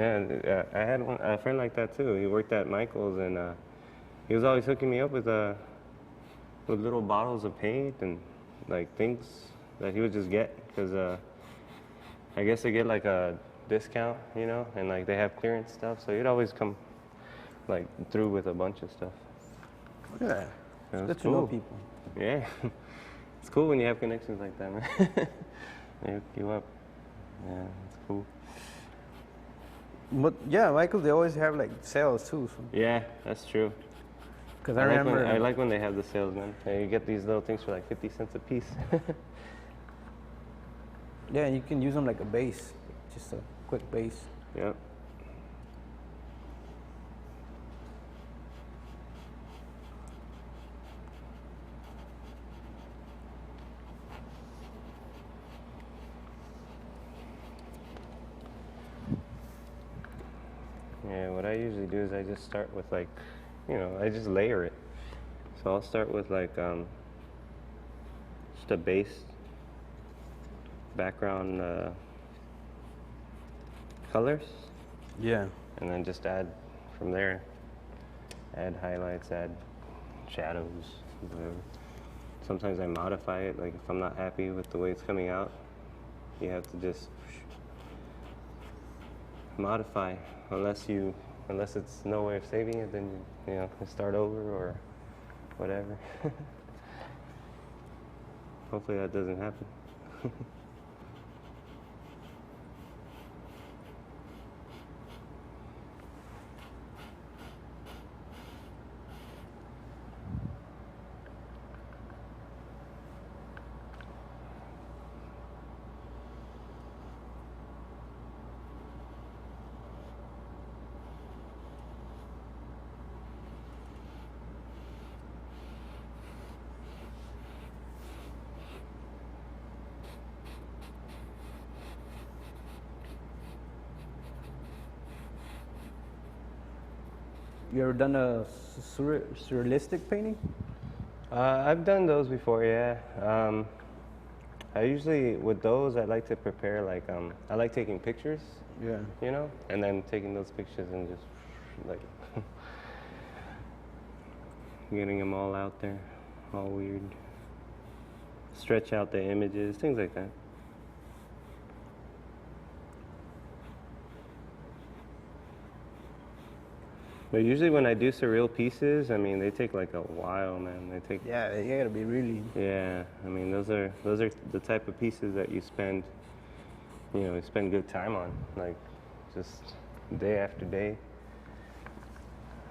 Yeah, I had a friend like that too. He worked at Michael's, and he was always hooking me up with little bottles of paint and like things that he would just get because I guess they get like a discount, you know, and like they have clearance stuff. So he'd always come like through with a bunch of stuff. Look at that. Yeah, It's good to cool. know people. Yeah, it's cool when you have connections like that, man. They hook you up. Yeah, it's cool. But yeah, Michael, they always have like sales too. So. Yeah, that's true. Because I remember. I like when they have the sales, man. You get these little things for like 50 cents a piece. Yeah, you can use them like a base, just a quick base. Yep. Yeah, what I usually do is I just start with like, you know, I just layer it. So I'll start with like just a base background colors, Yeah. and then just add from there. Add highlights, add shadows, whatever. Sometimes I modify it, like if I'm not happy with the way it's coming out, you have to just modify. Unless it's no way of saving it, then you know, start over or whatever. Hopefully that doesn't happen. You ever done a surrealistic painting? I've done those before, yeah. I usually, with those, I like to prepare, like, I like taking pictures, Yeah. you know, and then taking those pictures and just, like, getting them all out there, all weird. Stretch out the images, things like that. But usually when I do surreal pieces, I mean, they take like a while, man. They take. Yeah, you gotta be really. Yeah, I mean, those are the type of pieces that you spend, you know, you spend good time on, like just day after day.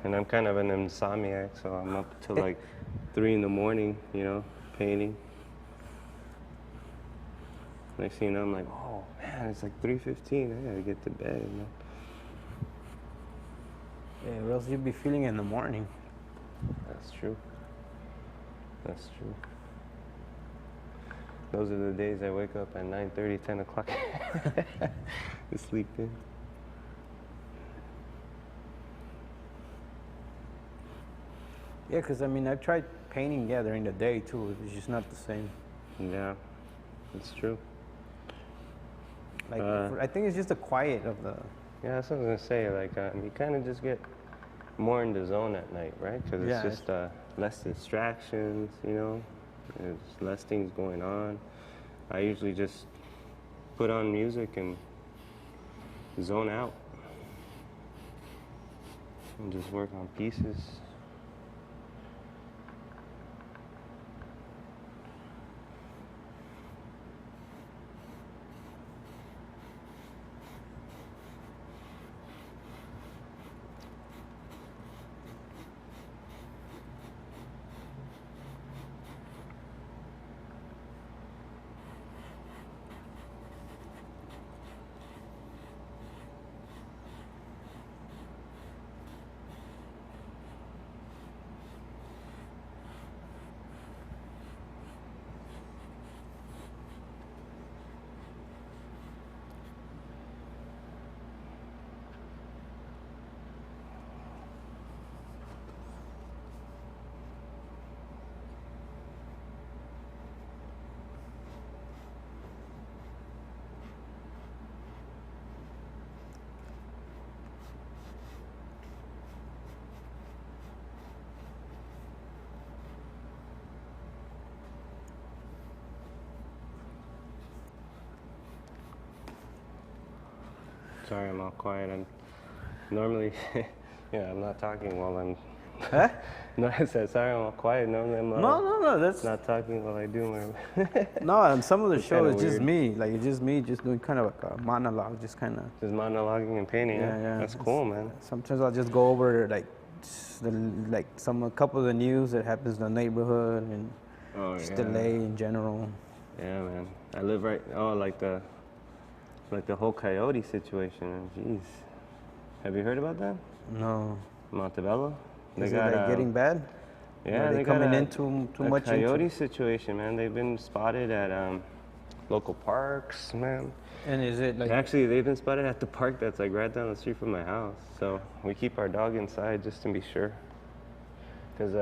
And I'm kind of an insomniac, so I'm up till like 3 in the morning, you know, painting. Next thing you know, I'm like, oh man, it's like 3:15. I gotta get to bed. You know? Yeah, or else you'd be feeling it in the morning. That's true. That's true. Those are the days I wake up at 9:30, 10 o'clock to sleep in. Yeah, because I mean, I've tried painting, yeah, during the day too. It's just not the same. Yeah, that's true. Like, I think it's just the quiet of the. Yeah, that's what I was gonna say. Like, you kind of just get more in the zone at night, right? Because it's Yeah, just less distractions, you know. There's less things going on. I usually just put on music and zone out and just work on pieces. Sorry, I'm all quiet. I'm normally, I'm not talking while I'm. Huh? No, I said sorry, I'm all quiet. Normally I'm No, that's not talking while I do my. no. And some of the It's show kinda is just weird. me, like it's just me, just doing kind of like a monologue, just kind of. Just monologuing and painting. Yeah. That's cool, man. Sometimes I'll just go over like a couple of the news that happens in the neighborhood and Oh just yeah. delay in general. Yeah, man. I live right. Oh, like the whole coyote situation. Jeez. Have you heard about that? No. Montebello. Is it like getting bad? Yeah, Are they got coming in too much coyote into? situation, man. They've been spotted at local parks, man. And is it like? Actually, they've been spotted at the park that's like right down the street from my house. So we keep our dog inside just to be sure. Cause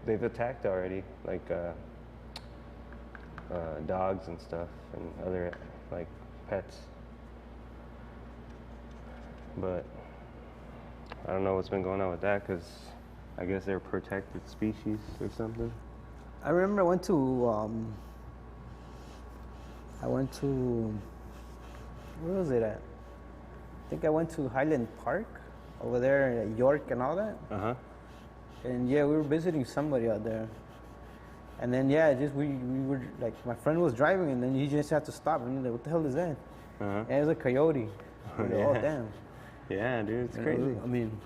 they've attacked already, like dogs and stuff and other like pets. But I don't know what's been going on with that, cause I guess they're protected species or something. I remember I went to where was it at? I think I went to Highland Park over there in York and all that. Uh-huh. And yeah, we were visiting somebody out there. And then yeah, just we were like, my friend was driving and then he just had to stop and he's like, what the hell is that? Uh-huh. And it was a coyote. Oh, Like, yeah. oh damn. Yeah, dude, it's And crazy. I mean,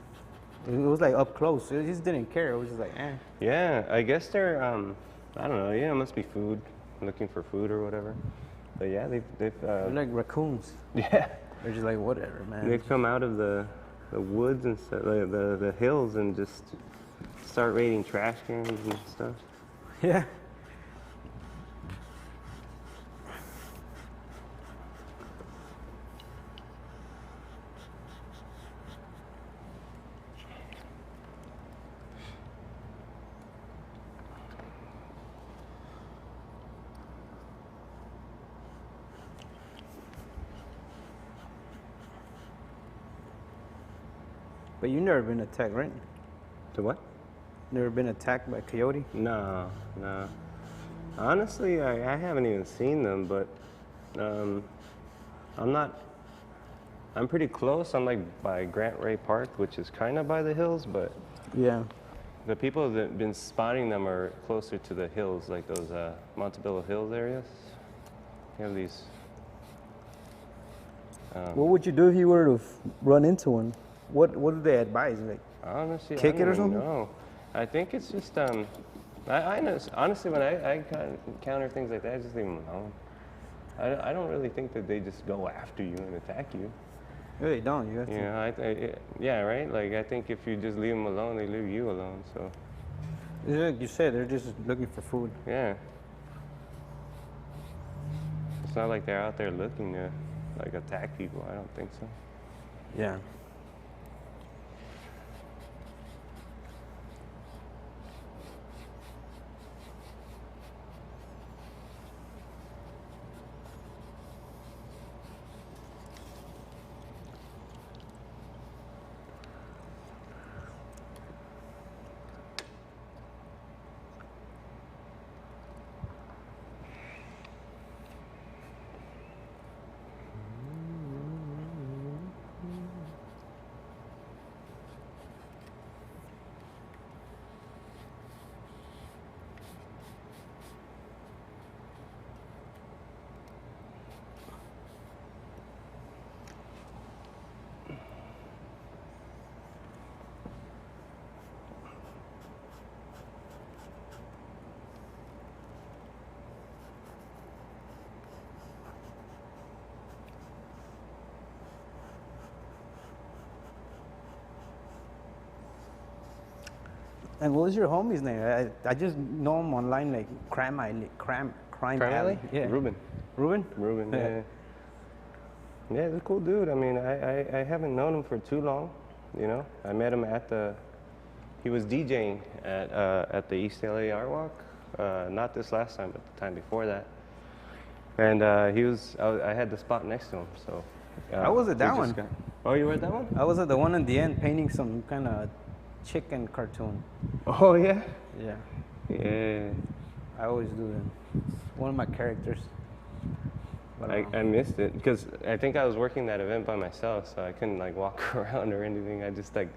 it was like up close. It just didn't care. It was just like, eh. Yeah, I guess they're I don't know, it must be food, looking for food or whatever. But yeah, they've They're like raccoons. yeah. They're just like, whatever, man. They've come out of the woods and stuff, the hills, and just start raiding trash cans and stuff. Yeah. But you never been attacked, right? To what? Never been attacked by a coyote? No. Honestly, I haven't even seen them, but I'm pretty close. I'm like by Grant Ray Park, which is kind of by the hills, but Yeah. the people that have been spotting them are closer to the hills, like those Montebello Hills areas. You have these. What would you do if you were to run into one? What do they advise? Like, Honestly, kick I it don't or even something? know. I think it's just honestly, when I encounter things like that, I just leave them alone. I don't really think that they just go after you and attack you. really don't. You have to. You know, yeah, right. Like I think if you just leave them alone, they leave you alone. So Like you said, they're just looking for food. yeah, it's not like they're out there looking to like attack people. I don't think so. Yeah. And what was your homie's name? I just know him online, like Crime Alley. Crime Alley? Yeah. Ruben. Ruben? Ruben. Yeah. Yeah. Yeah, he's a cool dude. I mean, I haven't known him for too long. You know, I met him at he was DJing at the East LA Art Walk. Not this last time, but the time before that. And I had the spot next to him, so. I was at we that just one. Oh, you were at that one? I was at the one in the end painting some kind of chicken cartoon. Oh yeah. Yeah. Yeah. I always do that. It's one of my characters. But, I missed it because I think I was working that event by myself, so I couldn't like walk around or anything. I just like,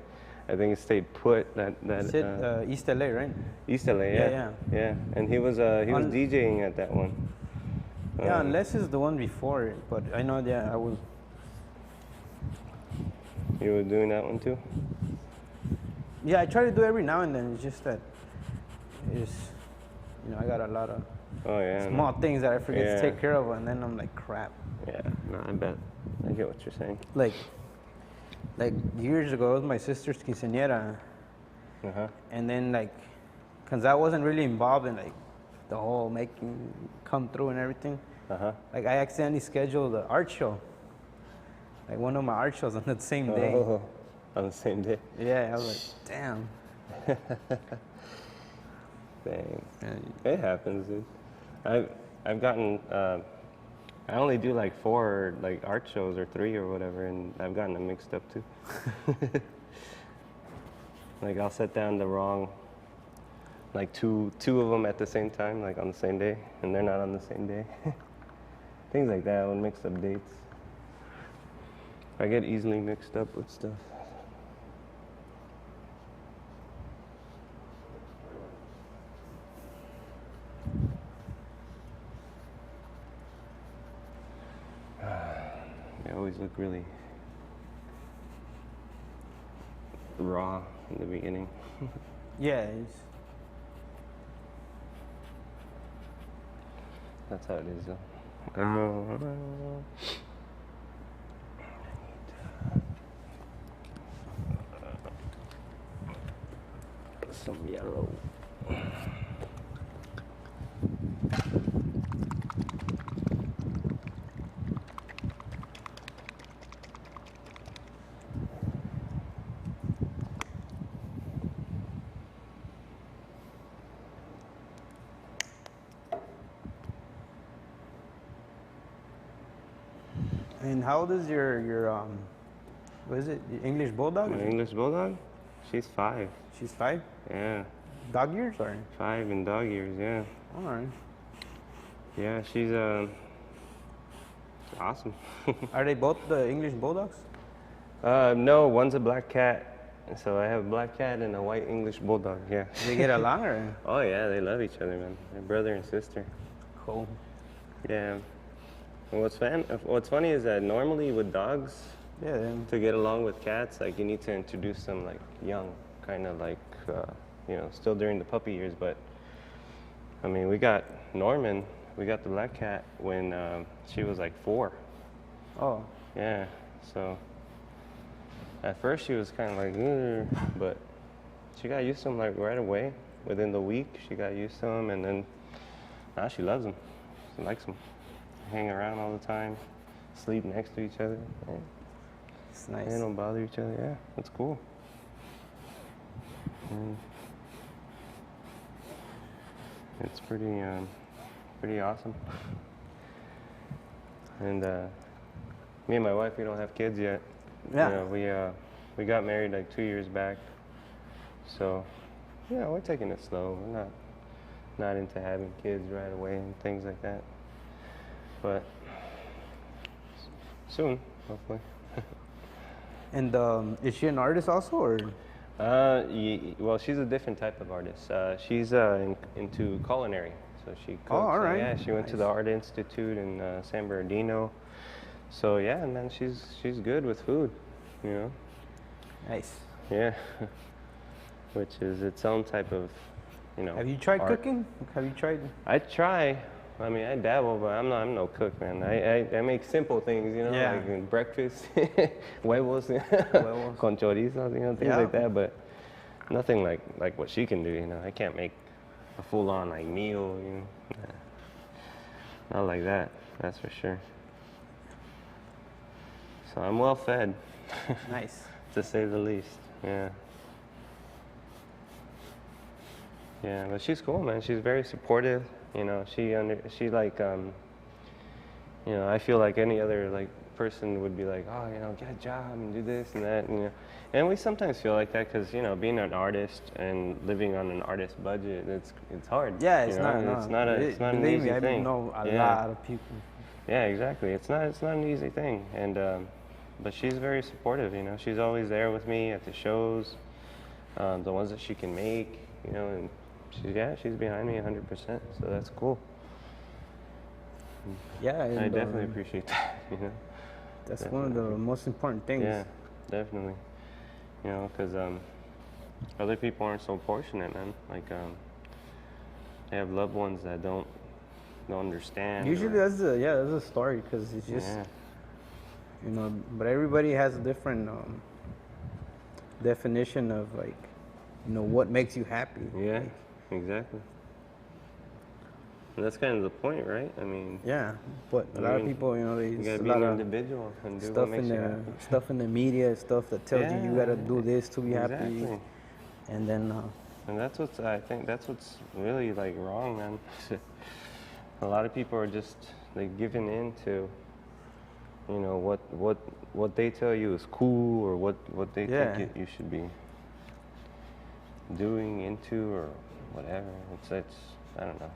I think it stayed put. East LA, right? East LA, yeah. And he was DJing at that one. Yeah, unless it's the one before it, but I know that I was. You were doing that one too? Yeah, I try to do every now and then. It's just that I got a lot of small things that I forget to take care of, and then I'm like, crap. Yeah, no, I bet. I get what you're saying. Like years ago, it was my sister's quinceañera. And then cause I wasn't really involved in the whole making come through and everything. Like I accidentally scheduled an art show. Like one of my art shows on the same day. Oh, on the same day? Yeah, I was like, damn. Dang. It happens, dude. I've gotten, I only do like 4 like art shows or 3 or whatever, and I've gotten them mixed up too. Like I'll set down the wrong, like two of them at the same time, like on the same day, and they're not on the same day. Things like that, when mixed up dates. I get easily mixed up with stuff. They always look really raw in the beginning. Yeah, that's how it is though. Some yellow. And how old is your what is it? The English Bulldog? My English Bulldog? She's 5. She's 5? Yeah. Dog years or? 5 in dog years, yeah. All right. Yeah, she's awesome. Are they both the English Bulldogs? No, one's a black cat. So I have a black cat and a white English Bulldog, yeah. Do they get along or? Oh yeah, they love each other, man. They're brother and sister. Cool. Yeah. And what's funny is that normally with dogs, to get along with cats, like you need to introduce them like young, kind of like, still during the puppy years. But I mean, we got Norman, we got the black cat when she was like 4. Oh. Yeah. So at first she was kind of like, ugh, but she got used to him like right away. Within the week, she got used to him, and then now she loves him. She likes him. Hang around all the time, sleep next to each other. Yeah. It's nice. They don't bother each other. Yeah, that's cool. It's pretty awesome. And me and my wife, we don't have kids yet. Yeah. You know, we got married like 2 years back. So, yeah, we're taking it slow. We're not into having kids right away and things like that. But soon, hopefully. And is she an artist also, or? Well, she's a different type of artist. She's into culinary, so she cooks. Oh, all right. Yeah, she went to the Art Institute in San Bernardino. So yeah, man, she's good with food, you know. Nice. Yeah, which is its own type of, Have you tried art. cooking? Have you tried? I try. I mean, I dabble, but I'm no cook, man. I make simple things, like breakfast, huevos, con chorizo, things like that. But nothing like what she can do, I can't make a full-on like meal, Not like that, that's for sure. So I'm well fed. Nice. To say the least, yeah. Yeah, but she's cool, man. She's very supportive. She like, I feel like any other like person would be like, oh, get a job and do this and that, And we sometimes feel like that because, being an artist and living on an artist budget, it's hard. Yeah, it's not an easy believe me, thing. I know a lot of people. Yeah, exactly. It's not an easy thing, and but she's very supportive. You know, she's always there with me at the shows, the ones that she can make. You know, and she's behind me 100%. So that's cool. Yeah, I and definitely appreciate that. You know, that's one of definitely. the most important things. Yeah, definitely. You know, because other people aren't so fortunate, man. Like they have loved ones that don't understand. Usually that's the story, because it's just Yeah. you know, but everybody has a different definition of, like, you know, what makes you happy. Yeah, Like, exactly. And that's kind of the point, right? I mean, yeah, but a lot of people, you know, you there's gotta a be lot an of individual and do what stuff makes in you the happy. stuff in the media, stuff that tells you Yeah, gotta do this to be happy, exactly. and then And that's what's I think that's what's really like wrong, man. A lot of people are just like giving in to, you know, what they tell you is cool, or what they Yeah. think you should be doing into, or whatever. It's I don't know.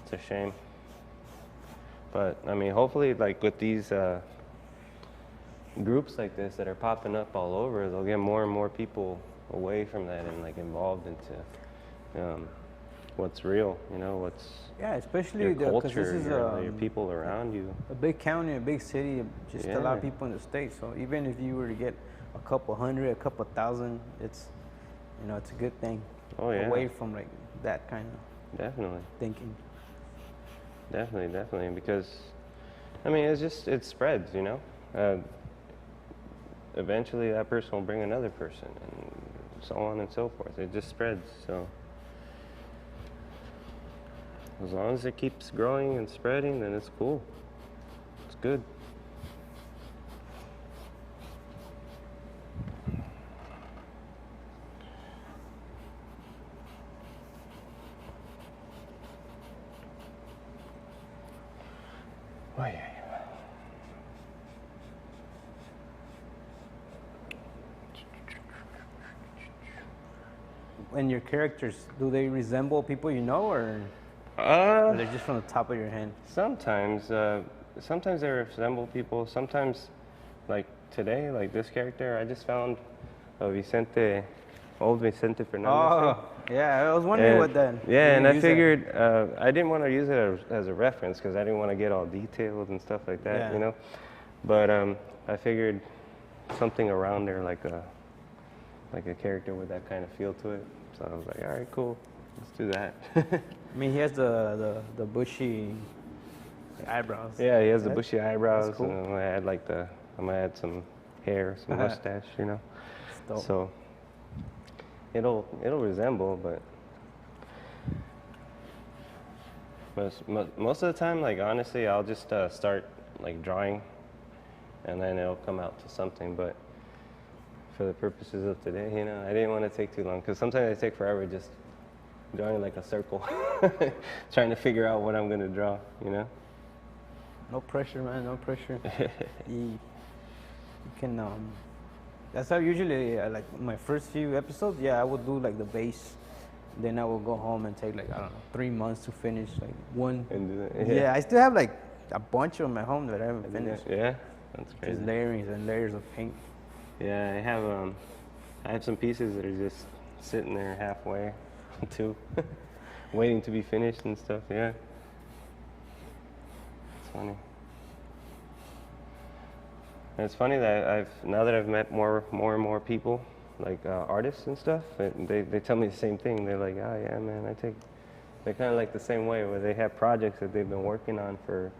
It's a shame. But I mean, hopefully, like with these groups like this that are popping up all over, they'll get more and more people away from that and like involved into what's real. You know, what's yeah, especially your because culture, this is your people around you. a big county, a big city, just a lot of Yeah. people in the state. So even if you were to get a couple hundred, a couple thousand, it's, you know, it's a good thing. Oh yeah, Away from like that kind of definitely, thinking. definitely, because I mean, it spreads. You know, eventually that person will bring another person, and so on and so forth. It just spreads. So as long as it keeps growing and spreading, then it's cool. It's good. Oh, yeah. And your characters, do they resemble people you know, or they're just from the top of your head? Sometimes, sometimes they resemble people. Sometimes, like today, like this character, I just found old Vicente Fernandez. Oh, yeah, I was wondering what that. Yeah, and you I use that. figured I didn't want to use it as a reference because I didn't want to get all detailed and stuff like that, Yeah. you know. But I figured something around there, like a character with that kind of feel to it. So I was like, all right, cool, let's do that. I mean, he has the bushy eyebrows. Yeah, he has the That- bushy eyebrows, that's cool. and I'm gonna add some hair, some mustache, you know. Dope. So it'll resemble, but most of the time, like honestly, I'll just start like drawing, and then it'll come out to something. But for the purposes of today, you know, I didn't want to take too long because sometimes they take forever just drawing like a circle, trying to figure out what I'm gonna draw, you know. No pressure, man. No pressure. you can. That's how usually, like my first few episodes. Yeah, I would do like the base. Then I will go home and take like, I don't know, 3 months to finish like one. And do that. Yeah, I still have like a bunch of them at home that I haven't finished. Yeah, that's crazy. Just layers and layers of paint. Yeah, I have some pieces that are just sitting there halfway, too, waiting to be finished and stuff. Yeah, it's funny. And it's funny that now that I've met more and more people, like artists and stuff, they tell me the same thing. They're like, oh yeah, man, they're kind of like the same way where they have projects that they've been working on for,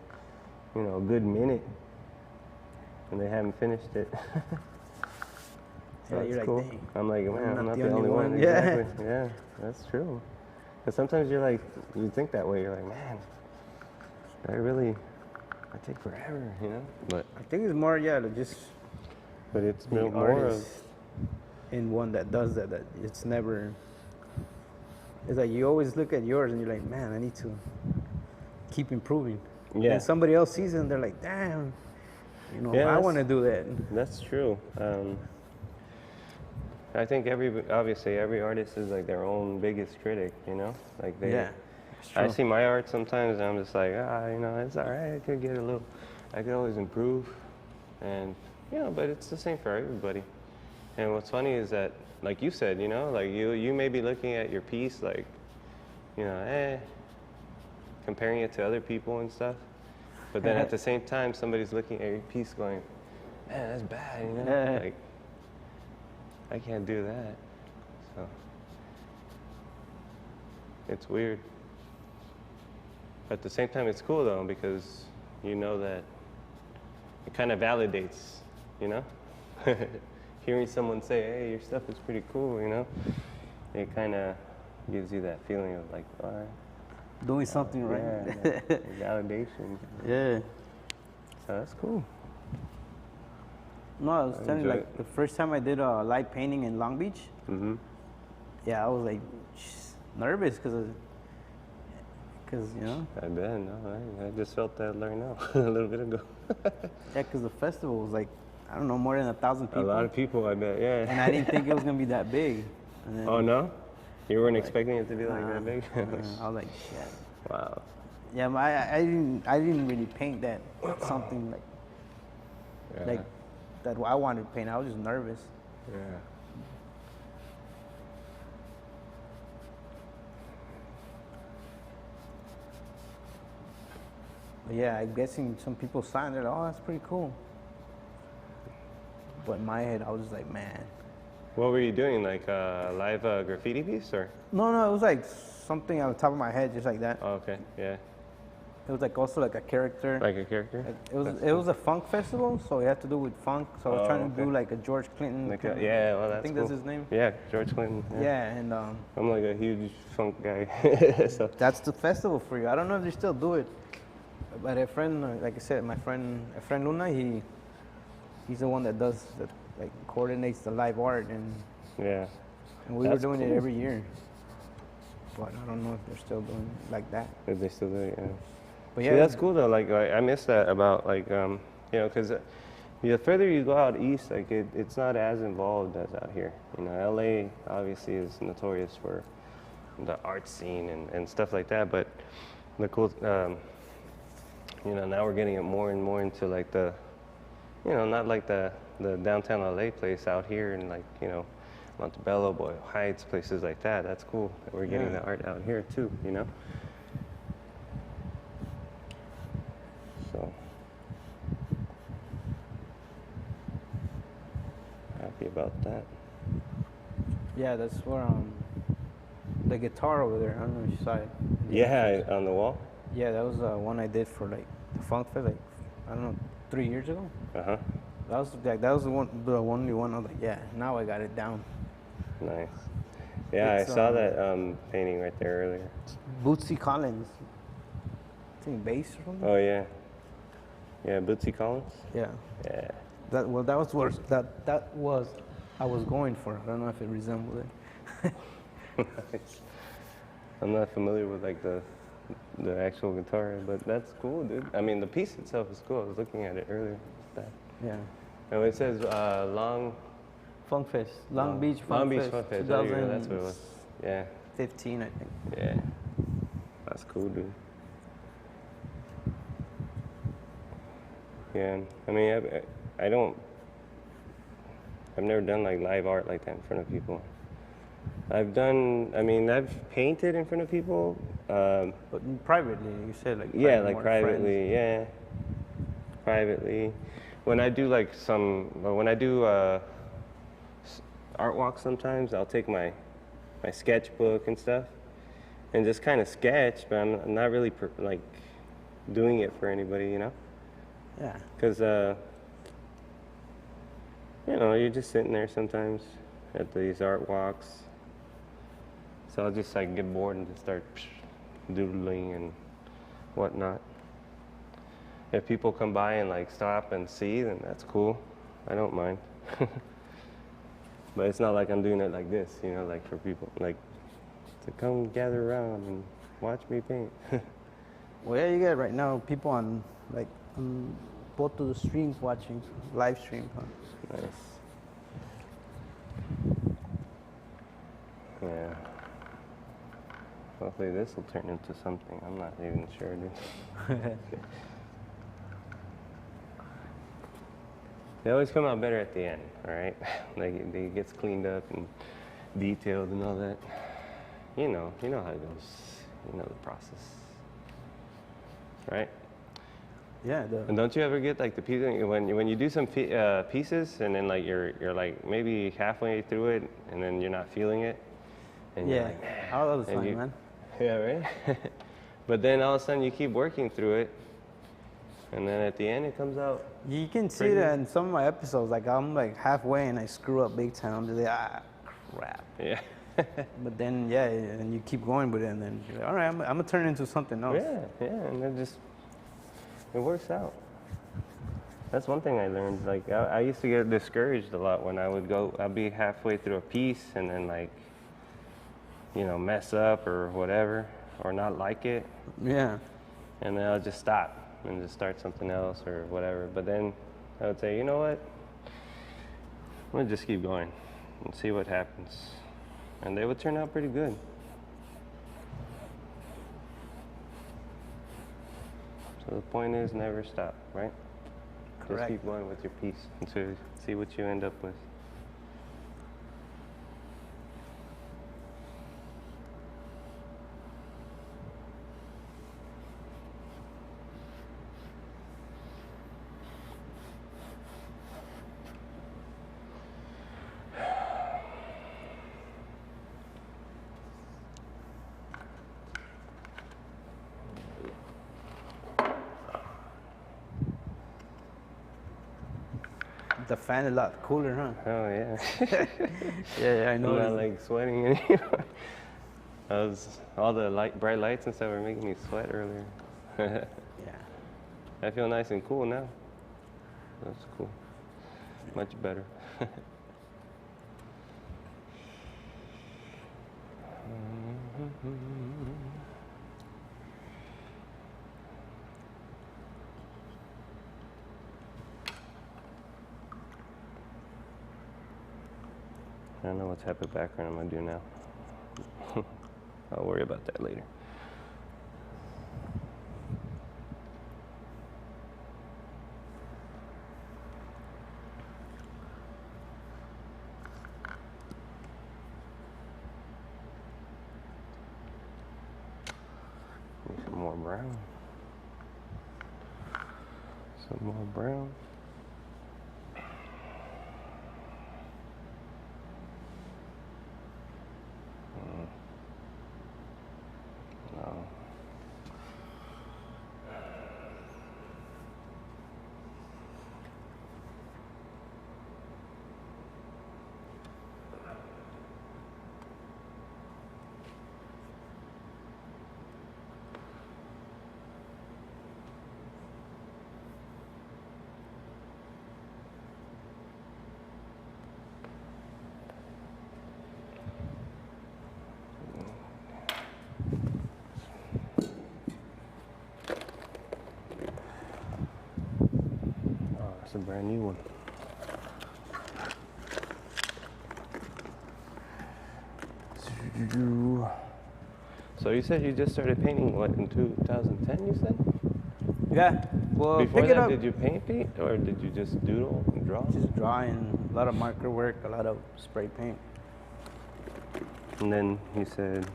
you know, a good minute, and they haven't finished it. So Yeah, that's you're like, cool. dang, I'm like, man, I'm not the only one. Yeah. Exactly. Yeah, that's true. Because sometimes you think that way. You're like, man, I take forever, you know? But I think it's more, yeah, like just it's the more of, artist in one that does that. That it's never. It's like you always look at yours and you're like, man, I need to keep improving. Yeah. And somebody else sees it and they're like, damn, you know, Yeah, I that's- want to do that. that's true. I think obviously every artist is like their own biggest critic, you know? Like Yeah. I see my art sometimes, and I'm just like, you know, it's all right. I could get a little, I could always improve, and you know, but it's the same for everybody. And what's funny is that, like you said, you know, like you may be looking at your piece, like, you know, comparing it to other people and stuff, but then at the same time, somebody's looking at your piece, going, man, that's bad, you know, like, I can't do that. So it's weird. At the same time, it's cool though, because you know that it kind of validates, you know? Hearing someone say, hey, your stuff is pretty cool, you know? It kind of gives you that feeling of like, all right. Doing something right. Yeah, validation. Yeah. So that's cool. No, I was telling you, like, the first time I did light painting in Long Beach, yeah, I was like nervous because you know. I bet, no, I just felt that right now, a little bit ago. Yeah, because the festival was like, I don't know, more than 1,000 people. A lot of people, I bet, yeah. And I didn't think it was going to be that big. And then, oh, no? You weren't expecting it to be like that big? I was like, shit. Wow. Yeah, but I didn't really paint that something like that I wanted to paint. I was just nervous. Yeah. But yeah, I'm guessing some people signed it. Oh, that's pretty cool. But in my head, I was just like, man. What were you doing, like a live graffiti piece, or? No, it was like something on the top of my head, just like that. Oh, okay, yeah. It was like also like a character. Like a character? It was a funk festival, so it had to do with funk. So I was trying to do like a George Clinton. Like yeah, well, that's I think cool. that's his name. Yeah, George Clinton. Yeah, and I'm like a huge funk guy. So. That's the festival for you. I don't know if they still do it, but a friend, like I said, a friend Luna, he's the one that does that, like coordinates the live art, and we were doing it every year. But I don't know if they're still doing it like that. If they still do it, yeah. But yeah, see, that's cool though. Like I miss that about like you know, because the further you go out east, like it's not as involved as out here. You know, LA obviously is notorious for the art scene and stuff like that. But the cool, you know, now we're getting it more and more into like the, you know, not like the downtown LA place out here and like, you know, Montebello, Boyle Heights, places like that. That's cool that we're getting the art out here too, you know? So, happy about that. Yeah, that's where the guitar over there, I don't know if you saw it. Yeah, on the wall? Yeah, that was one I did for like the Funk Fest, like, I don't know, 3 years ago. Uh-huh. That was the only one I was like, yeah, now I got it down. Nice. Yeah, I saw that painting right there earlier. Bootsy Collins. I think bass or something. Oh yeah. Yeah, Bootsy Collins? Yeah. Yeah. That was I was going for. I don't know if it resembled it. Nice. I'm not familiar with like the actual guitar, but that's cool, dude. I mean, the piece itself is cool. I was looking at it earlier. Yeah. And it says Funk Fest, Long Beach Funk Fest. Long Beach Funk Fest. There you go. That's what it was. Yeah. 15, I think. Yeah. That's cool, dude. Yeah. I mean, I've never done like live art like that in front of people. I've painted in front of people. But privately, you said like. Yeah, like privately, friends. Yeah. Privately. When I do art walks sometimes, I'll take my sketchbook and stuff and just kind of sketch, but I'm not really like doing it for anybody, you know? Yeah. Because, you know, you're just sitting there sometimes at these art walks. So I'll just like get bored and just start doodling and whatnot. If people come by and like stop and see, then that's cool. I don't mind. But it's not like I'm doing it like this, you know, like for people, like to come gather around and watch me paint. Well, yeah, you get right now people on like both of the streams watching, live stream, huh? Nice. Yeah. Hopefully this will turn into something. I'm not even sure, dude. They always come out better at the end, all right? Like it gets cleaned up and detailed and all that. You know how it goes. You know the process, right? Yeah. And don't you ever get like the piece when you do some pieces and then like you're like maybe halfway through it and then you're not feeling it, and yeah. you're like, man. All those fun, man. Yeah, right. But then all of a sudden you keep working through it, and then at the end it comes out. You can see that in some of my episodes. Like I'm like halfway and I screw up big time. I'm just like, crap. Yeah. But then yeah, and you keep going with it, and then you're like, all right, I'm gonna turn it into something else. Yeah, and it works out. That's one thing I learned. Like I used to get discouraged a lot when I'd be halfway through a piece and then like, mess up or whatever, or not like it. Yeah. And then I'll just stop and just start something else or whatever. But then I would say, you know what? I'm gonna just keep going and see what happens. And they would turn out pretty good. So the point is never stop, right? Correct. Just keep going with your piece until see what you end up with. The fan is a lot cooler, huh? Oh yeah. Yeah, I know. I'm not like sweating anymore. All the bright lights and stuff were making me sweat earlier. Yeah. I feel nice and cool now. That's cool. Much better. I don't know what type of background I'm gonna do now. I'll worry about that later. Need some more brown. Some more brown. No. It's a brand new one. So you said you just started painting, what, in 2010, you said? Yeah. Well, Before pick it that, up. did you paint, or did you just doodle and draw? Just drawing, a lot of marker work, a lot of spray paint. And then you said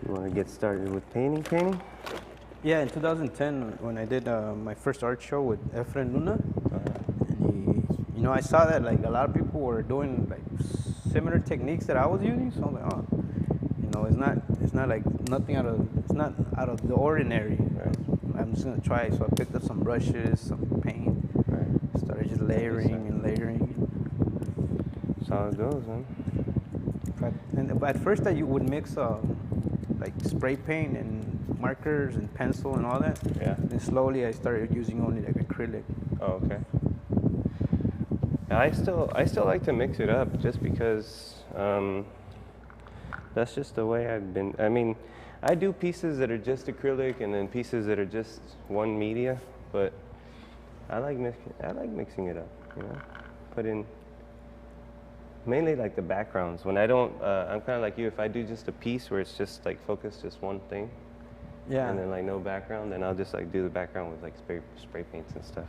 you want to get started with painting? Yeah, in 2010, when I did my first art show with Efren Luna, and I saw that like a lot of people were doing like similar techniques that I was using. So I was like, oh, it's not like it's not out of the ordinary. Right. I'm just gonna try it. So I picked up some brushes, some paint, Right. started just layering and layering. That's how it goes, man. But at first, you would mix like spray paint and markers and pencil and all that. Yeah. And slowly, I started using only like acrylic. Oh, okay. I still like to mix it up just because that's just the way I've been. I mean, I do pieces that are just acrylic and then pieces that are just one media, but I like mixing it up, put in Mainly like the backgrounds. When I don't, I'm kind of like you. If I do just a piece where it's just like focused just one thing, Yeah. and then like no background, then I'll just like do the background with like spray paints and stuff.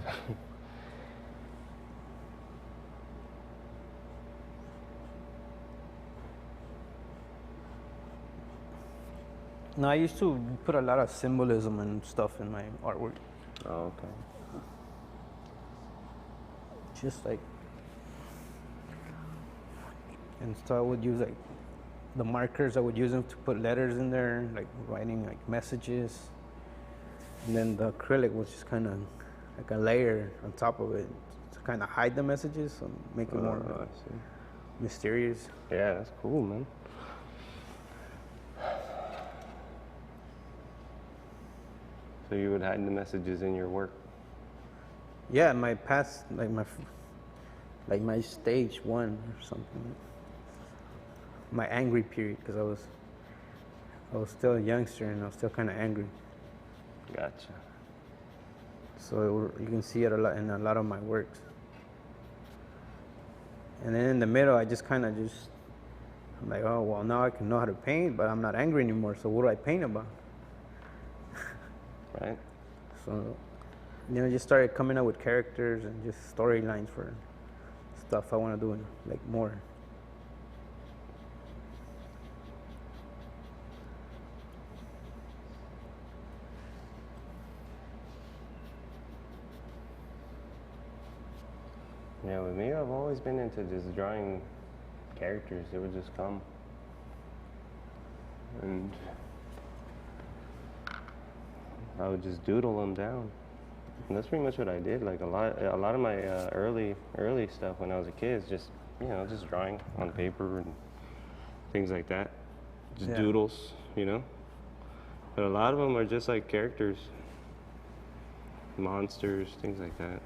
No, I used to put a lot of symbolism and stuff in my artwork. Oh, okay. Just like, and so I would use like the markers. I would use them to put letters in there, like writing like messages. And then the acrylic was just kind of like a layer on top of it to kind of hide the messages, so make it more I see. mysterious. Yeah, that's cool, man. So you would hide the messages in your work? Yeah, my past, like my stage 1 or something. My angry period, because I was still a youngster and I was still kind of angry. Gotcha. So you can see it a lot in a lot of my works. And then in the middle, I just I'm like, oh, well, now I can know how to paint, but I'm not angry anymore, so what do I paint about? Right. So, just started coming up with characters and just storylines for stuff I want to do, like more. Yeah, with me, I've always been into just drawing characters. It would just come. And I would just doodle them down. And that's pretty much what I did. Like a lot of my early stuff when I was a kid is just, just drawing on paper and things like that. Just doodles, But a lot of them are just like characters, monsters, things like that.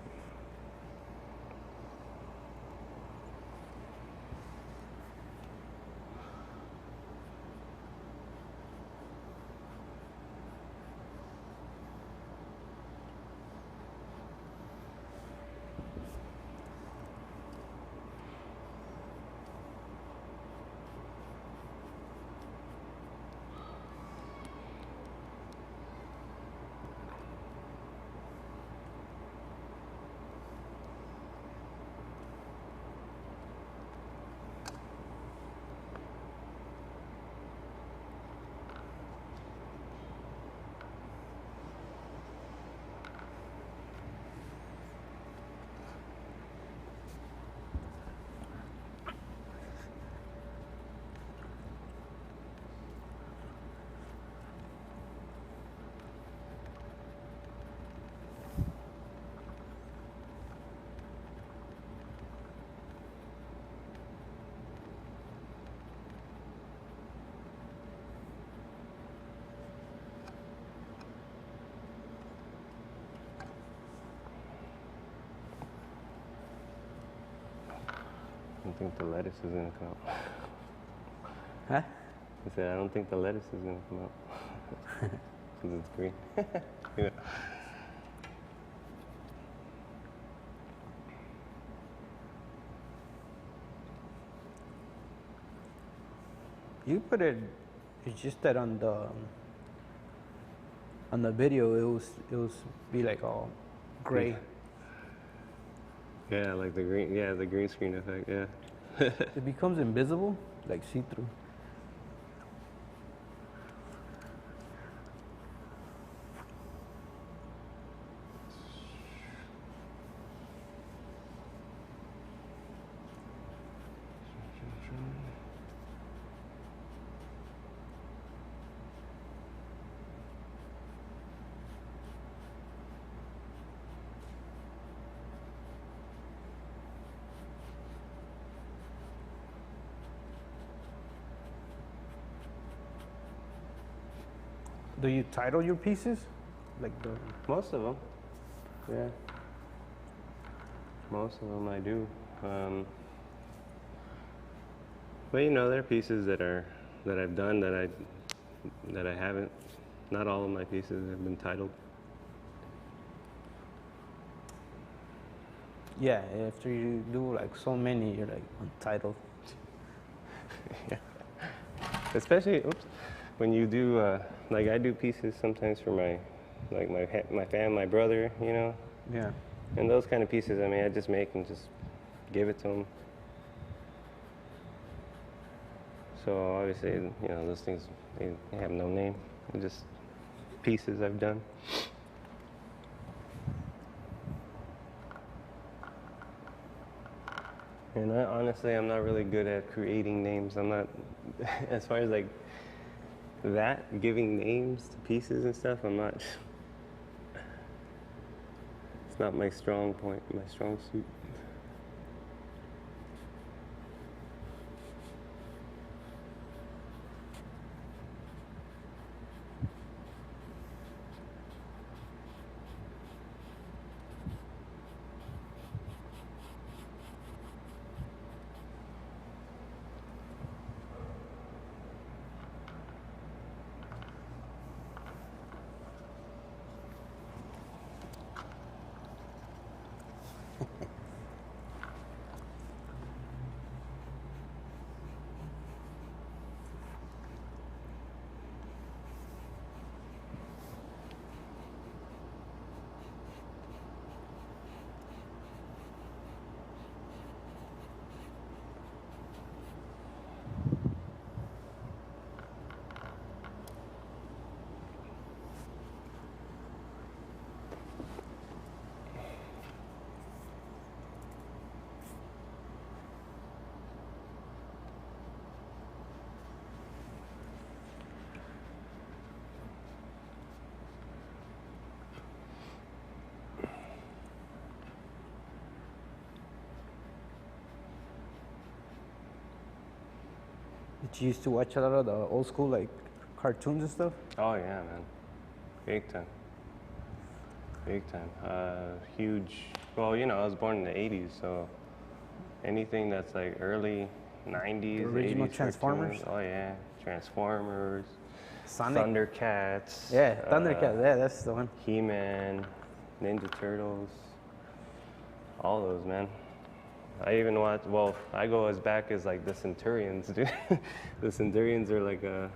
I don't think the lettuce is gonna come out. Huh? I said I don't think the lettuce is gonna come out because it's green. Yeah. You put it. It's just that on the video, it was be like all gray. Yeah, like the green. Yeah, the green screen effect. Yeah. It becomes invisible, like see through. Do you title your pieces? Like the Most of them. yeah. Most of them I do. But there are pieces that I've done that I haven't. Not all of my pieces have been titled. Yeah, after you do like so many, you're like untitled. Yeah. Especially, oops, when you do, like I do pieces sometimes for my fam, my brother, you know, Yeah. and those kind of pieces. I mean, I just make and just give it to them. So obviously, you know, those things they have no name. They're just pieces I've done. And honestly, I'm not really good at creating names. I'm not, as far as like that, giving names to pieces and stuff, I'm not, it's not my strong point, my strong suit. Did you used to watch a lot of the old school like cartoons and stuff? Oh yeah, man, big time, big time. Huge. Well, you know, I was born in the '80s, so anything that's like early '90s, The original 80s Transformers? cartoons, oh yeah, Transformers, Sonic. Thundercats. Yeah, Thundercats. Yeah, that's the one. He-Man, Ninja Turtles, all those, man. I even watch, well, I go as back as like the Centurions, dude. The Centurions are like a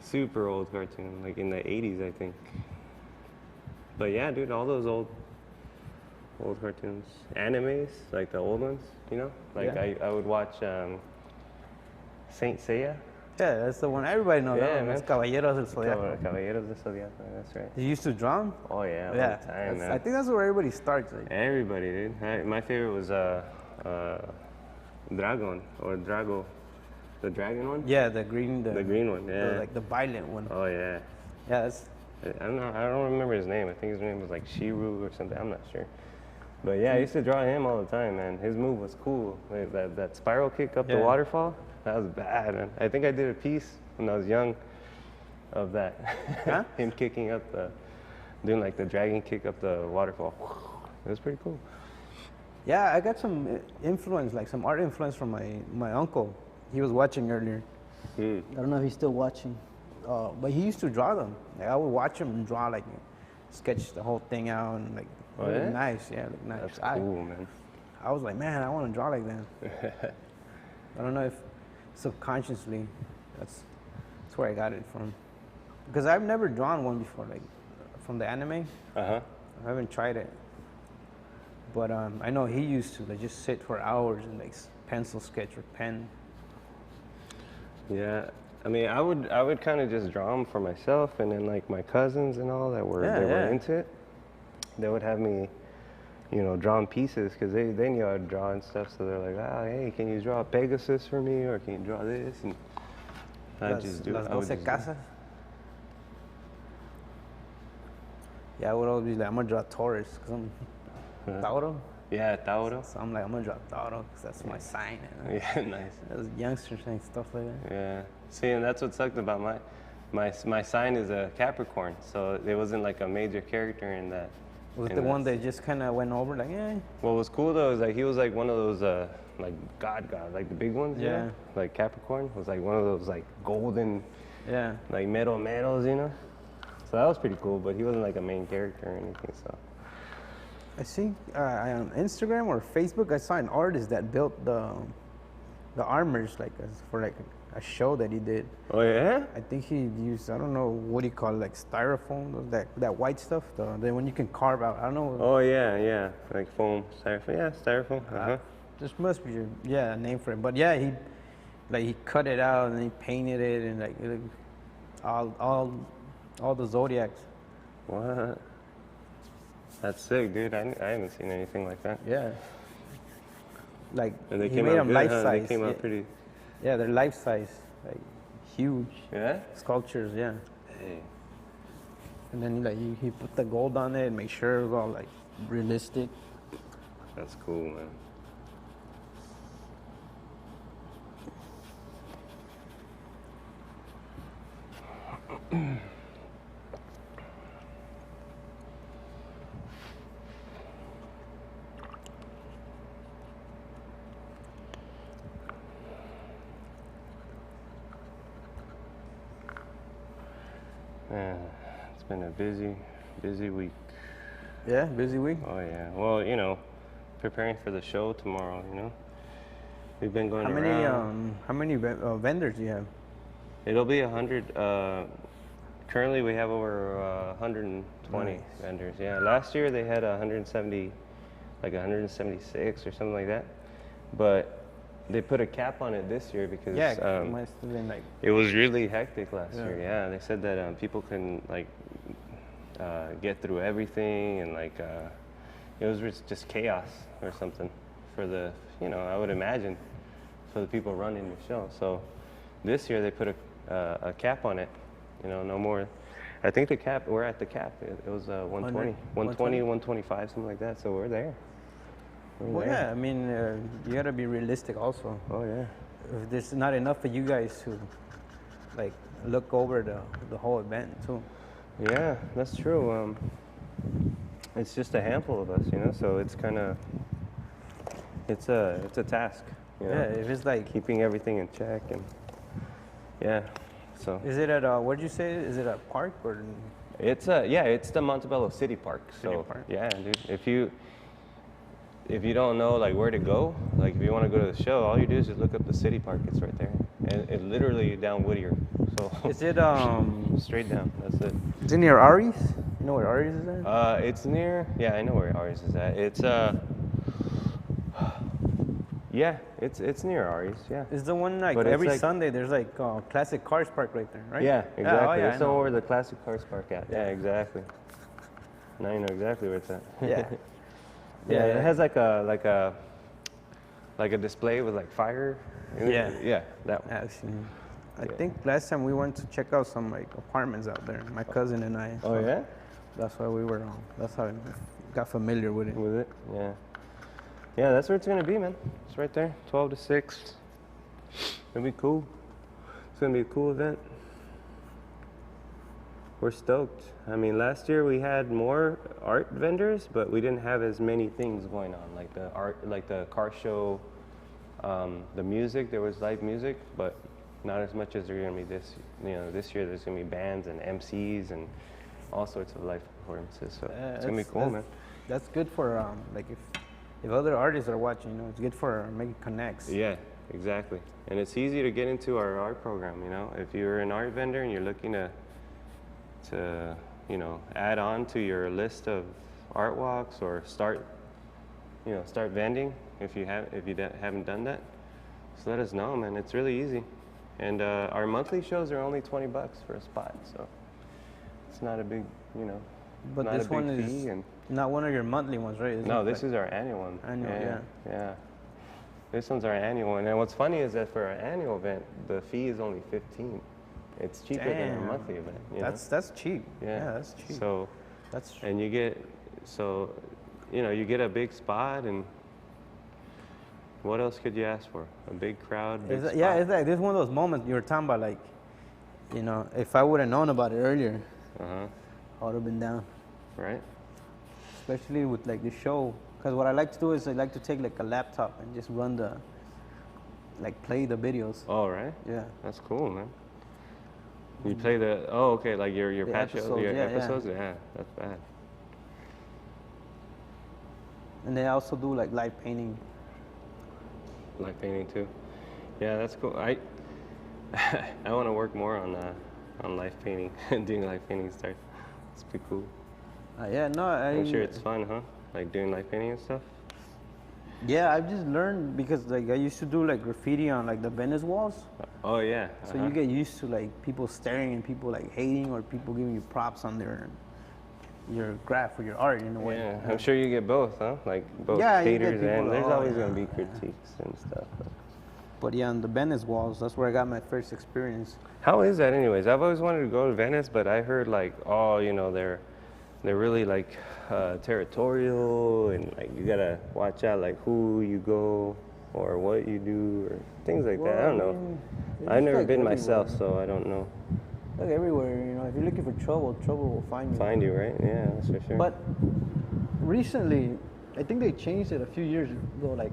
super old cartoon, like in the 80s, I think. But yeah, dude, all those old cartoons. Animes, like the old ones, you know? Like Yeah. I would watch Saint Seiya. Yeah, that's the one. Everybody knows Yeah, that one. man. That's Caballeros del Zodiaco. Caballeros de Zodiaco, that's right. You used to draw 'em? Oh yeah, all Yeah. the time, man. I think that's where everybody starts. Like. Everybody, dude. My favorite was Dragon or Drago, the dragon one. Yeah, the green. The green one, yeah. like the violent one. Oh yeah. Yeah, that's. I don't remember his name. I think his name was like Shiru or something. I'm not sure. But yeah, I used to draw him all the time, man. His move was cool. Like that spiral kick up the Yeah. waterfall. That was bad, man. I think I did a piece when I was young of that. Huh? Him kicking up doing like the dragon kick up the waterfall. It was pretty cool. Yeah, I got some influence, like some art influence from my uncle. He was watching earlier. Hmm. I don't know if he's still watching, but he used to draw them. Like, I would watch him and draw, like, sketch the whole thing out and like. Oh, look yeah? nice, yeah, look nice. That's cool, man. I was like, man, I want to draw like that. I don't know if subconsciously that's where I got it from. Because I've never drawn one before, like from the anime. Uh-huh. I haven't tried it. But I know he used to like just sit for hours and like pencil sketch or pen. Yeah. I mean, I would kind of just draw them for myself, and then like my cousins and all that were were into it. They would have me, you know, drawing pieces because they knew I'd draw and stuff. So they're like, oh, hey, can you draw a Pegasus for me, or can you draw this? And I just do. Las I would 12 just casas. Yeah, I would always be like, I'm gonna draw Torres because I'm Tauro. Yeah, Tauro. So I'm like, I'm gonna draw Tauro because that's my sign. And, Yeah, nice. those youngsters saying stuff like that. Yeah. See, and that's what sucked about my sign is a Capricorn, so it wasn't like a major character in that. Was it in the that one that just kind of went over like, eh? What was cool though is like he was like one of those like god, like the big ones. You Yeah. know? Like Capricorn was like one of those like golden, Yeah. like metals, you know. So that was pretty cool, but he wasn't like a main character or anything. So I think on Instagram or Facebook, I saw an artist that built the armors like for like a show that he did. Oh yeah. I think he used, I don't know what do you call it, like styrofoam, that white stuff, the one you can carve out. I don't know. Oh yeah, like foam, styrofoam. Yeah, styrofoam. This must be a name for it. But yeah, he cut it out and he painted it and like all the zodiacs. What? That's sick, dude. I haven't seen anything like that. Yeah. Like And they he came made out them good, life huh? size. They came out pretty. Yeah, they're life size, like huge Yeah. sculptures. Yeah. Hey. And then he put the gold on it and make sure it was all like realistic. That's cool, man. Yeah, it's been a busy week. Yeah, busy week. Oh yeah. Well, you know, preparing for the show tomorrow. You know, we've been going around. How many vendors do you have? It'll be 100. Currently, we have over 120 Nice. vendors. Yeah. Last year they had 170, like 176 or something like that. But they put a cap on it this year because It must have been like it was really hectic last Yeah. year. Yeah. They said that people can like get through everything and like it was just chaos or something for the, you know, I would imagine for the people running the show. So this year they put a cap on it, you know, no more. I think the cap, we're at the cap. It was 120, 120, 125, something like that. So we're there. Well, yeah, I mean, you gotta be realistic also. Oh yeah. If there's not enough for you guys to, like, look over the whole event too. Yeah, that's true. It's just a handful of us, you know. So it's kind of, it's a task. You know? Yeah, if it's like, Keeping everything in check and yeah. So is it at what'd you say? Is it a park or? it's it's the Montebello City Park. So Park. yeah, dude. If you don't know like where to go, like if you want to go to the show, all you do is just look up the City Park. It's right there, and it literally down Whittier. So Is it straight down. That's it. Is it near Ari's? You know where Ari's is at? It's near. Yeah, I know where ours is at. It's yeah, it's near ours. Yeah. It's the one like But it's every like- Sunday there's like classic cars parked right there, right? Yeah, exactly. I It's the know. one where the classic cars park at. Yeah, exactly. Now you know exactly where it's at. Yeah. Yeah, Yeah. it has like a display with like fire. Yeah. Yeah, that one. Yeah, I've seen it. I Yeah. think last time we went to check out some like apartments out there, my cousin and I. Oh so yeah? That's why we were on. That's how I got familiar with it. With it? Yeah. Yeah, that's where it's gonna be, man. It's right there, 12 to 6. It'll be cool. It's gonna be a cool event. We're stoked. I mean, last year we had more art vendors, but we didn't have as many things going on, like the art, like the car show, the music. There was live music, but not as much as there's gonna be this. You know, this year there's gonna be bands and MCs and all sorts of live performances. So it's gonna be cool, man. That's good for like if other artists are watching, you know, it's good for making connects. Yeah, exactly. And it's easy to get into our art program. You know, if you're an art vendor and you're looking to you know, add on to your list of art walks or start vending if you haven't done that, just let us know, man. It's really easy. And our monthly shows are only $20 for a spot, so it's not a big, you know, But not this a big one fee. is And not one of your monthly ones, right? no, this is our annual one. Annual, yeah. Yeah. This one's our annual one. And what's funny is that for our annual event, the fee is only $15. It's cheaper than our Damn. monthly event. You know? That's cheap. Yeah, that's cheap. So, That's and you get, so, you know, you get a big spot, and what else could you ask for? A big crowd, big spot. yeah, it's like this is one of those moments you were talking about, like, you know, if I would have known about it earlier, I would have been down. Right? Especially with like the show, because what I like to do is I like to take like a laptop and just run play the videos. Oh, right? Yeah. That's cool, man. You play okay, like your The patch shows, episodes, your yeah, yeah. episodes? Yeah, that's bad. And they also do like live painting. Live painting too. Yeah, that's cool. I want to work more on live painting, doing live painting stuff. It's pretty cool. Yeah, no, I'm sure it's fun, huh? Like doing live painting and stuff. Yeah, I've just learned because like I used to do like graffiti on like the Venice walls. Oh yeah. So you get used to like people staring and people like hating or people giving you props on your graph or your art in a way. Yeah, I'm sure you get both, huh? Like both Yeah, you get haters people, and there's oh, always yeah, gonna be critiques and stuff. But yeah, on the Venice walls, that's where I got my first experience. How is that, anyways? I've always wanted to go to Venice, but I heard like, oh, you know, they're really like territorial, and like you gotta watch out like who you go or what you do or things like that. I don't know. I've never been myself, so I don't know. Look everywhere, you know. If you're looking for trouble, trouble will find you. Find you, right? Yeah, that's for sure. But recently, I think they changed it a few years ago. Like,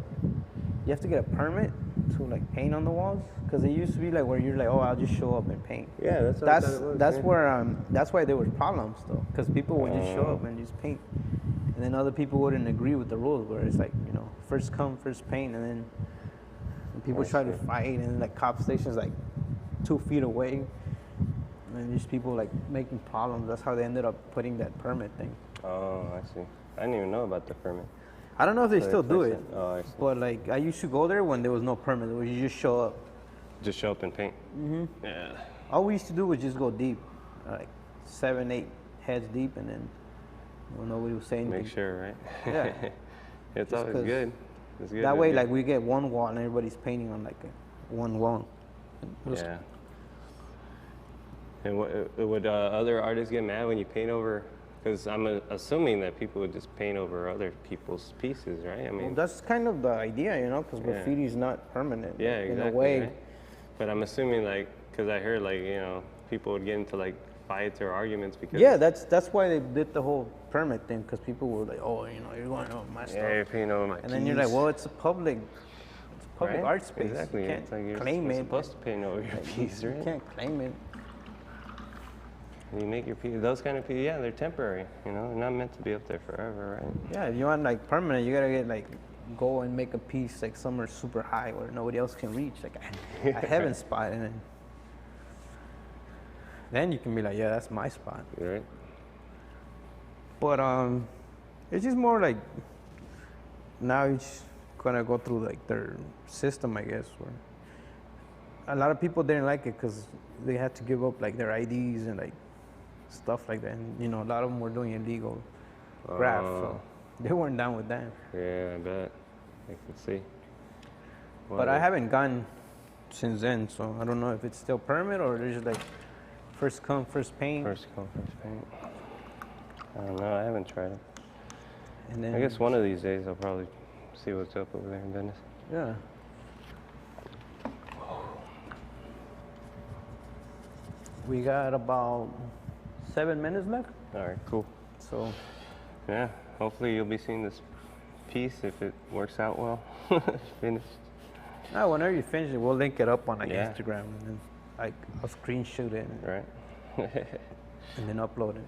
you have to get a permit to like paint on the walls, because it used to be like where you're like, oh, I'll just show up and paint. Yeah, that's what I thought it was, that's yeah. where that's why there was problems though, because people would just show up and just paint, and then other people wouldn't agree with the rules, where it's like, you know, first come first paint, and then people try to fight, and then like cop stations like 2 feet away, and these people like making problems. That's how they ended up putting that permit thing. Oh, I see. I didn't even know about the permit. I don't know if they So still do it, Oh, I see. but like I used to go there when there was no permit, where you just show up. Just show up and paint. Mm-hmm. Yeah. All we used to do was just go deep, like 7, 8 heads deep, and then nobody was saying anything. Make sure, right? Yeah. It's Just always good. It's good. That way, do. like we get one wall and everybody's painting on like one wall. Yeah. And would other artists get mad when you paint over? Because I'm assuming that people would just paint over other people's pieces, right? I mean, Well, that's kind of the idea, you know, because Yeah. graffiti is not permanent. yeah, in exactly. a way. Right? But I'm assuming, like, because I heard, like, you know, people would get into like fights or arguments because Yeah, that's why they did the whole permit thing, because people were like, oh, you know, you're going over my stuff. you're painting over my And then you're like, well, it's a public right? art space. Exactly. You can't It's like you're claim it. supposed to paint over your piece, You right? can't claim it. And you make your piece. Those kind of pieces, yeah, they're temporary. You know, they're not meant to be up there forever, right? Yeah, if you want like permanent, you gotta get like go and make a piece like somewhere super high where nobody else can reach, like a heaven spot, and then you can be like, yeah, that's my spot. Right. But it's just more like now it's gonna go through like their system, I guess. Where a lot of people didn't like it because they had to give up like their IDs and like stuff like that, and you know, a lot of them were doing illegal graph, so they weren't down with that. Yeah, I bet. I can see. But I haven't gone since then, so I don't know if it's still permit or there's like first come, first paint. First come, first paint. I don't know. I haven't tried it. And then I guess one of these days I'll probably see what's up over there in Venice. yeah. We got about 7 minutes left. All right, cool. So Yeah, hopefully you'll be seeing this piece if it works out well. Finished. whenever you finish it, we'll link it up on like Yeah. Instagram, and then like I'll screenshot it Right. and then upload it.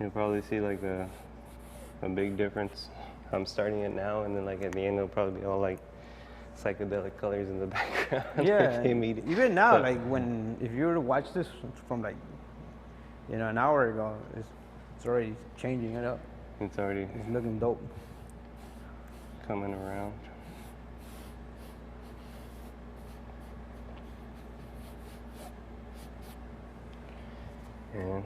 You'll probably see like a big difference. I'm starting it now, and then like at the end it'll probably be all like psychedelic colors in the background. Yeah, immediately. even now, So- like if you were to watch this from like, you know, an hour ago, it's already changing it up. It's already It's looking dope. coming around. Yeah.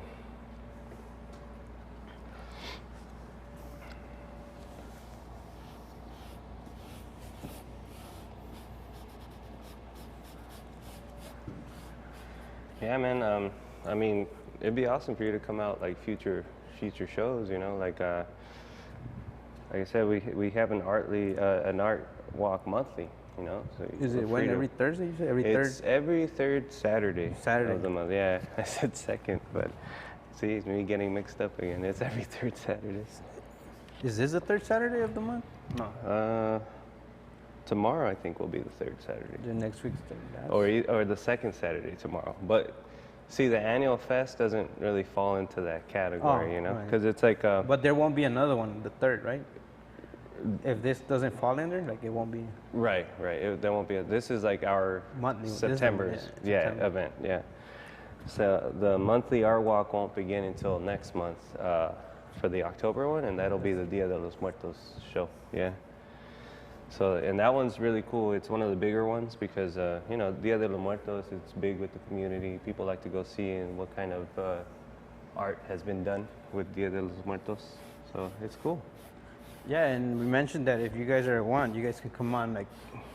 Yeah, man. I mean, it'd be awesome for you to come out like future shows. You know, like I said, we have an art walk monthly. You know, so Is feel it when, free to- every Thursday? You say every It's third? every third Saturday. Saturday. Of the month. Yeah, I said second, but see, it's me getting mixed up again. It's every third Saturday. Is this the third Saturday of the month? No. Tomorrow I think will be the third Saturday. The next week's third. Or the second Saturday tomorrow. But See, the annual fest doesn't really fall into that category, Oh, you know, right. because it's like But there won't be another one, the third, right? If this doesn't fall in there, like it won't be right. There won't be. This is like our monthly. This is- September's September. event. Yeah. So the monthly art walk won't begin until next month for the October one, and that'll be the Dia de los Muertos show. Yeah. So, and that one's really cool. It's one of the bigger ones because, you know, Dia de los Muertos, it's big with the community. People like to go see and what kind of art has been done with Dia de los Muertos. So it's cool. Yeah, and we mentioned that if you guys are at one, you guys can come on like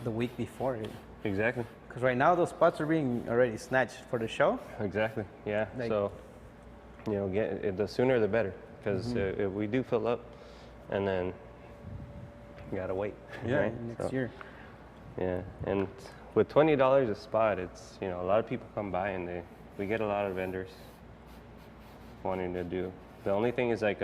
the week before it. Exactly. Because right now those spots are being already snatched for the show. Exactly. Yeah. Like- So, you know, get it, the sooner the better because if we do fill up, and then you gotta wait. Yeah, right? next So, year. Yeah, and with $20 a spot, it's, you know, a lot of people come by and we get a lot of vendors wanting to do. The only thing is like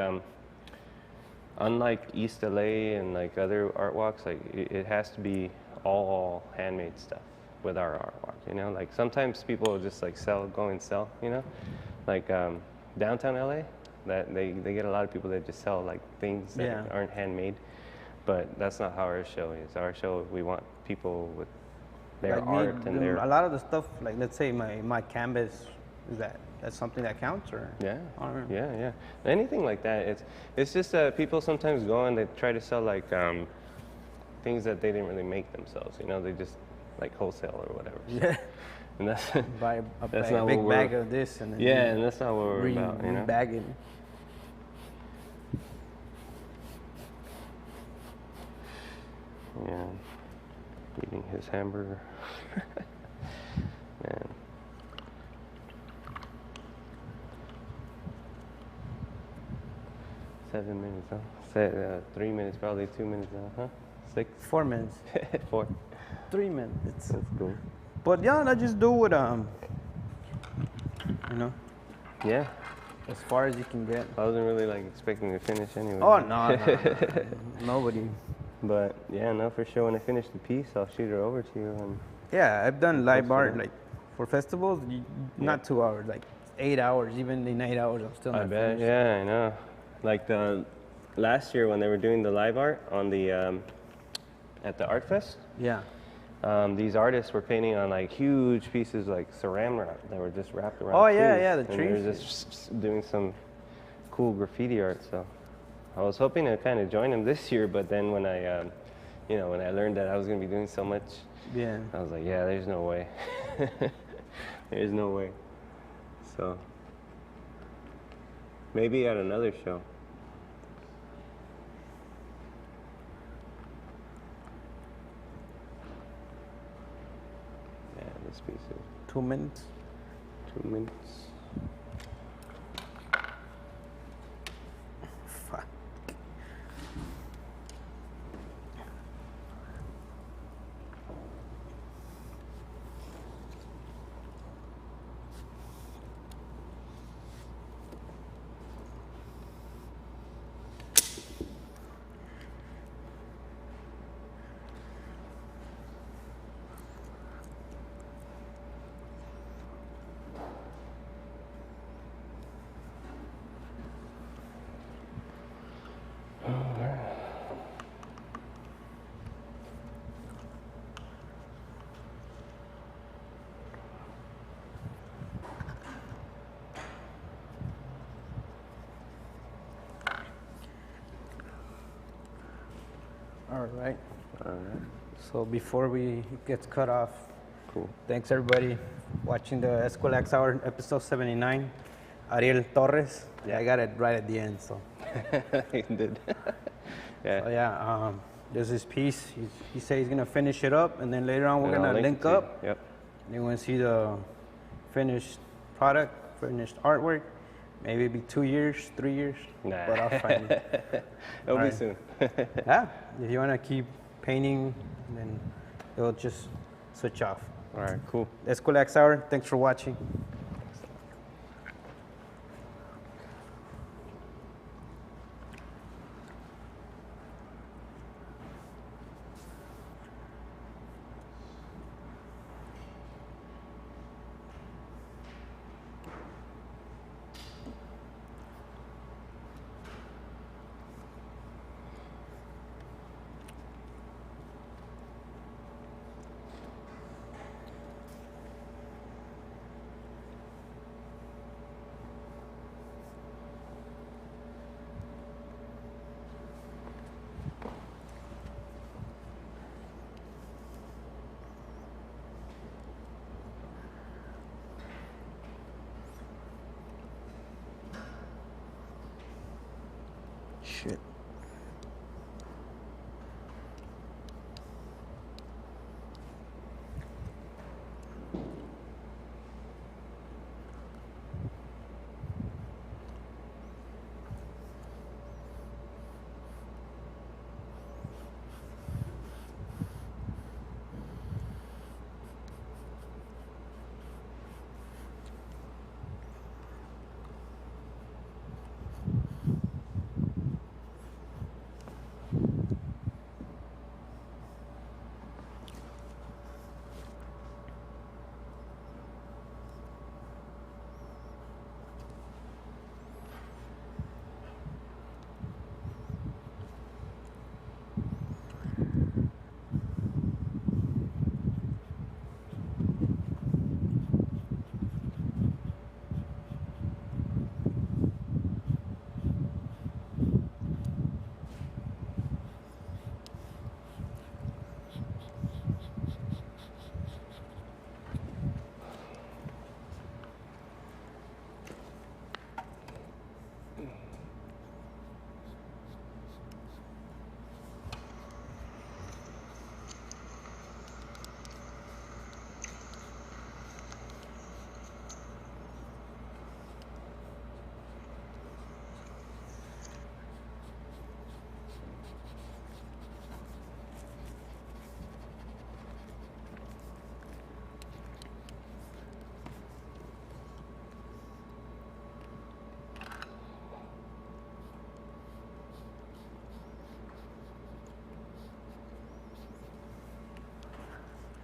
unlike East LA and like other art walks, like it has to be all handmade stuff with our art walk, you know? Like sometimes people just like go and sell, you know? Like downtown LA, that they get a lot of people that just sell like things that Yeah. aren't handmade. But that's not how our show is. Our show, we want people with their Like art and their... a lot of the stuff, like let's say my canvas, that's something that counts, or Yeah, I don't know. yeah. Anything like that. It's just that people sometimes go and they try to sell like things that they didn't really make themselves. You know, they just like wholesale or whatever. Yeah. And that's Buy That's a not big what we're- bag of this and then yeah, and that's not what we're about. You know. bag it. Yeah, eating his hamburger. Man. Seven minutes, huh? 3 minutes, probably 2 minutes now, huh? 6? 4 minutes, 4. 3 minutes. That's cool. But yeah, let's just do what you know, Yeah, as far as you can get. I wasn't really like expecting to finish anyway. Oh no, nobody. But yeah, no, for sure. When I finish the piece, I'll shoot it over to you. And Yeah, I've done live Close to art that. like for festivals, not 2 hours, like 8 hours. Even in 8 hours, I'm still I not bet. finished. Yeah, I know. Like the last year when they were doing the live art on the at the art fest. Yeah. These artists were painting on like huge pieces like saran wrap that were just wrapped around Oh, trees. yeah, yeah, the and they were trees. just doing some cool graffiti art. So I was hoping to kind of join them this year, but then when I, you know, when I learned that I was going to be doing so much, Yeah. I was like, yeah, there's no way. There's no way. So maybe at another show. Yeah, this piece is 2 minutes. 2 minutes. Fuck. All right. All right. So before we get cut off, Cool. thanks everybody watching the Eskwilax Hour episode 79. Ariel Torres. Yeah. I got it right at the end. So, You did. Yeah. so yeah, there's this piece. He said he's gonna finish it up, and then later on we're And I'll gonna it link to you. up. Yep. And you're gonna see the finished product, finished artwork. Maybe it'll be 2 years, 3 years. Nah. But I'll find it. It'll be Alright. soon. Yeah. If you wanna keep painting, then it'll just switch off. All right. Cool. Eskwilax Hour. Thanks for watching. shit.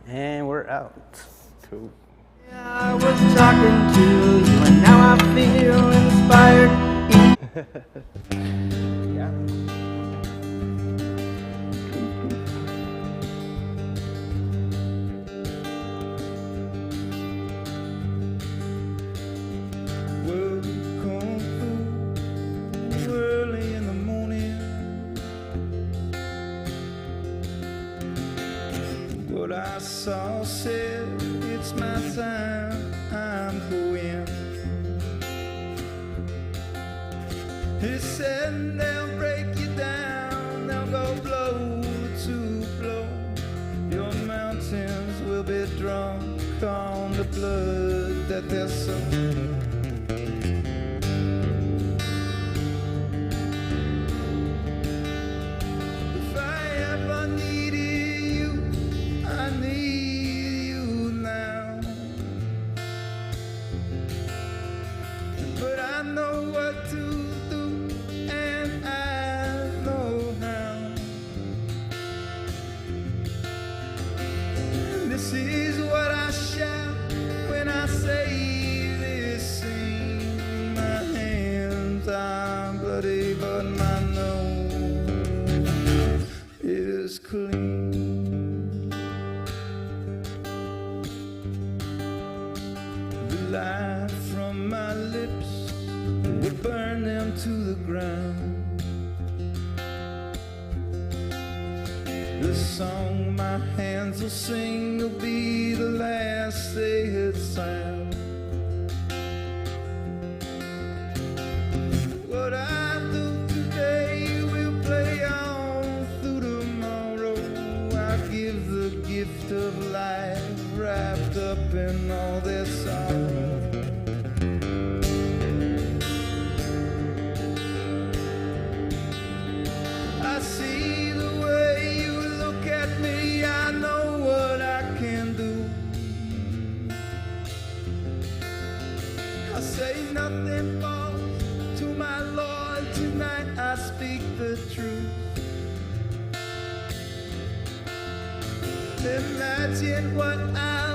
And we're out. Cool. I was talking to you, and now I feel inspired. Yeah. World come through early in the morning. What I saw said, it's my time, I'm going. He said they'll break you down, they'll go blow to blow. Your mountains will be drunk on the blood that they're sowing. If I ever needed you, I need you now. But I know what to do, and I know how. This is what I shout when I say this scene. My hands are bloody, but my nose is clean. The light from my lips will burn them to the ground. The song my hands will sing will be the last they had sound. What I do today will play on through tomorrow. I give the gift of life wrapped up in all their sorrow. I see the way you look at me, I know what I can do. I say nothing false to my Lord, tonight I speak the truth. Imagine what I